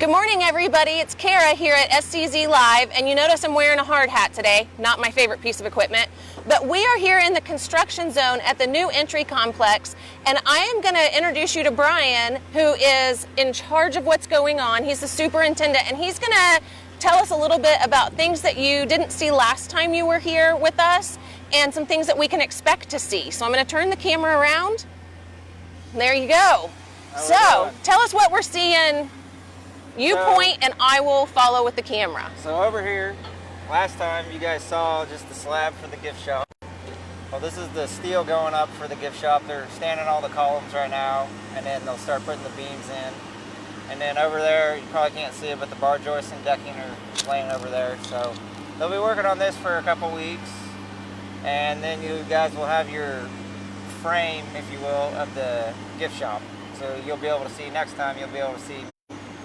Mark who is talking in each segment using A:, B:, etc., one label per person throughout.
A: Good morning, everybody. It's Kara here at SCZ Live, and you notice I'm wearing a hard hat today. Not my favorite piece of equipment, but we are here in the construction zone at the new entry complex, and I am going to introduce you to Brian, who is in charge of what's going on. He's the superintendent, and he's going to tell us a little bit about things that you didn't see last time you were here with us, and some things that we can expect to see. So I'm going to turn the camera around. There you go. So tell us what we're seeing. You point and I will follow with the camera.
B: So over here, last time you guys saw just the slab for the gift shop. Well, this is the steel going up for the gift shop. They're standing all the columns right now, and then they'll start putting the beams in. And then over there, you probably can't see it, but the bar joists and decking are laying over there. So they'll be working on this for a couple weeks, and then you guys will have your frame, if you will, of the gift shop. So you'll be able to see next time, you'll be able to see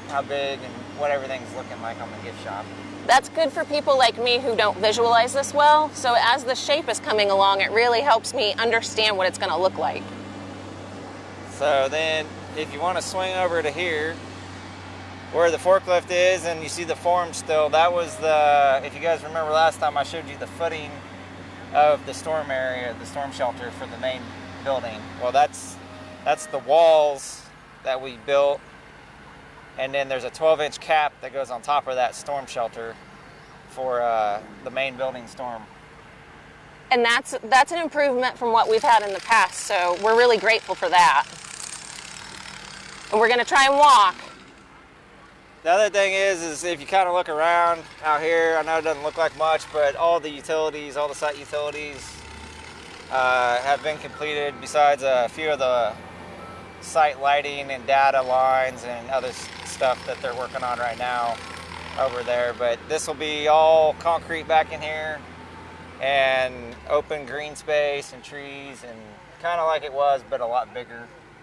B: how big and what everything's looking like on the gift shop.
A: That's good for people like me who don't visualize this well. So as the shape is coming along, it really helps me understand what it's going to look like.
B: So then if you want to swing over to here, where the forklift is, and you see the form still, that was the, if you guys remember last time I showed you the footing of the storm area, the storm shelter for the main building. Well, that's the walls that we built. And then there's a 12-inch cap that goes on top of that storm shelter for the main building storm.
A: And that's an improvement from what we've had in the past, so we're really grateful for that. And we're going to try and walk.
B: The other thing is if you kind of look around out here, I know it doesn't look like much, but all the utilities, all the site utilities have been completed, besides a few of the site lighting and data lines and other stuff that they're working on right now over there. But this will be all concrete back in here and open green space and trees, and kind of like it was, but a lot bigger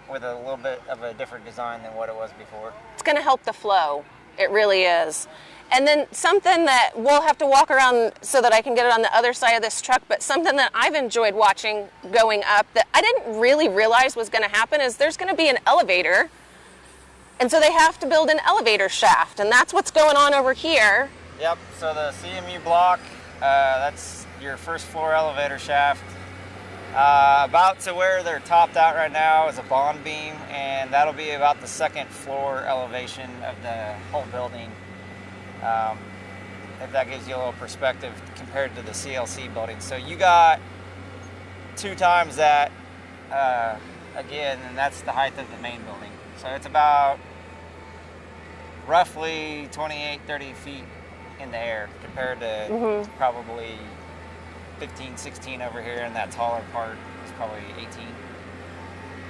B: with a little bit of a different design than what it was before. It's
A: going to help the flow. It really is. And then something that we'll have to walk around so that I can get it on the other side of this truck, but something that I've enjoyed watching going up that I didn't really realize was going to happen is there's going to be an elevator. And so they have to build an elevator shaft, and that's what's going on over here.
B: Yep, so the CMU block, that's your first floor elevator shaft. About to where they're topped out right now is a bond beam, and that'll be about the second floor elevation of the whole building. If that gives you a little perspective compared to the CLC building. So you got 2 times that again, and that's the height of the main building. So it's about roughly 28, 30 feet in the air compared to probably 15, 16 over here, and that taller part is probably 18.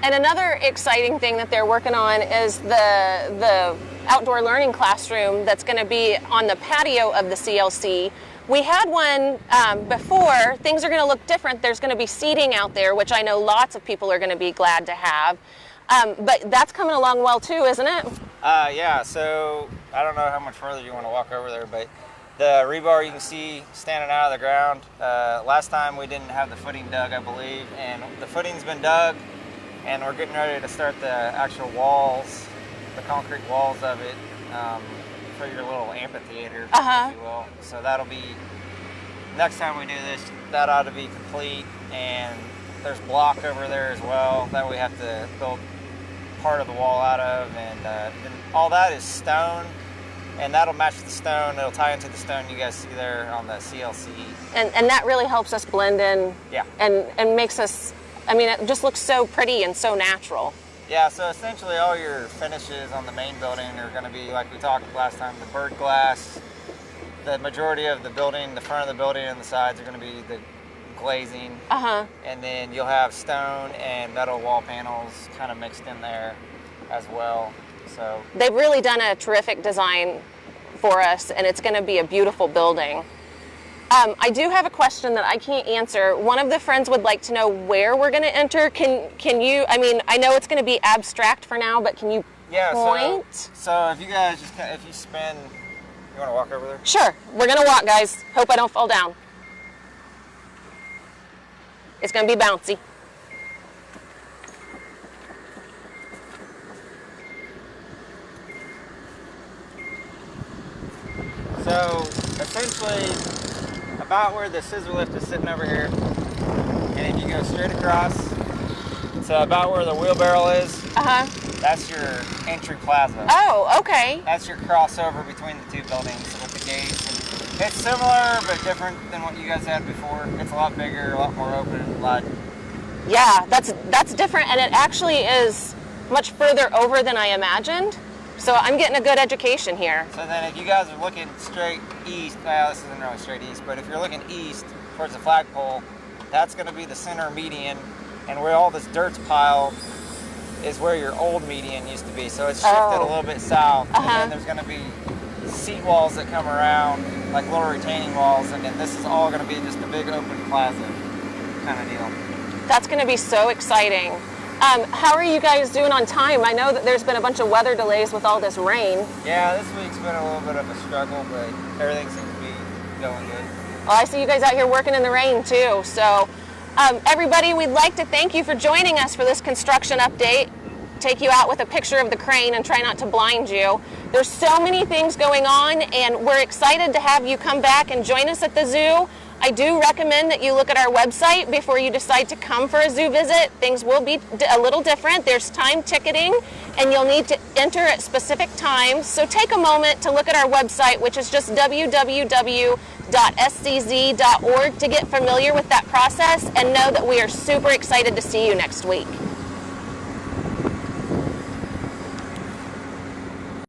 A: And another exciting thing that they're working on is the outdoor learning classroom that's going to be on the patio of the CLC. We had one before. Things are going to look different. There's going to be seating out there, which I know lots of people are going to be glad to have. But that's coming along well too, isn't it?
B: Yeah, so I don't know how much further you want to walk over there, but the rebar you can see standing out of the ground. Last time we didn't have the footing dug, I believe, and the footing's been dug, and we're getting ready to start the actual walls, the concrete walls of it, for your little amphitheater, if you will. So that'll be, next time we do this, that ought to be complete, and there's block over there as well that we have to build part of the wall out of, and then all that is stone, and that'll match the stone. It'll tie into the stone you guys see there on the CLC.
A: And that really helps us blend in.
B: Yeah.
A: And makes us, I mean, it just looks so pretty and so natural.
B: Yeah, so essentially all your finishes on the main building are going to be, like we talked last time, the bird glass. The majority of the building, the front of the building and the sides are going to be the glazing. And then you'll have stone and metal wall panels kind of mixed in there as well. So
A: they've really done a terrific design for us, and it's going to be a beautiful building. I do have a question that I can't answer. One of the friends would like to know where we're going to enter. Can you, I mean, I know it's going to be abstract for now, but can you point?
B: So if you guys just, if you spin, you want to walk over there?
A: Sure. We're going to walk, guys. Hope I don't fall down. It's going to be bouncy.
B: So essentially, about where the scissor lift is sitting over here, and if you go straight across, so about where the wheelbarrow is, that's your entry plaza.
A: Oh, okay.
B: That's your crossover between the two buildings with the gates. And it's similar but different than what you guys had before. It's a lot bigger, a lot more open, a lot.
A: Yeah, that's different, and it actually is much further over than I imagined. So I'm getting a good education here.
B: So then if you guys are looking straight east, well, this isn't really straight east, but if you're looking east towards the flagpole, that's going to be the center median, and where all this dirt's piled is where your old median used to be. So it's shifted a little bit south, and then there's going to be seat walls that come around, like little retaining walls, and then this is all going to be just a big open plaza kind of deal.
A: That's going to be so exciting. How are you guys doing on time? I know that there's been a bunch of weather delays with all this rain.
B: Yeah, this week's been a little bit of a struggle, but everything seems to be going good.
A: Well, I see you guys out here working in the rain too. So everybody, we'd like to thank you for joining us for this construction update. Take you out with a picture of the crane and try not to blind you. There's so many things going on, and we're excited to have you come back and join us at the zoo. I do recommend that you look at our website before you decide to come for a zoo visit. Things will be a little different. There's time ticketing, and you'll need to enter at specific times. So take a moment to look at our website, which is just www.scz.org, to get familiar with that process and know that we are super excited to see you next week.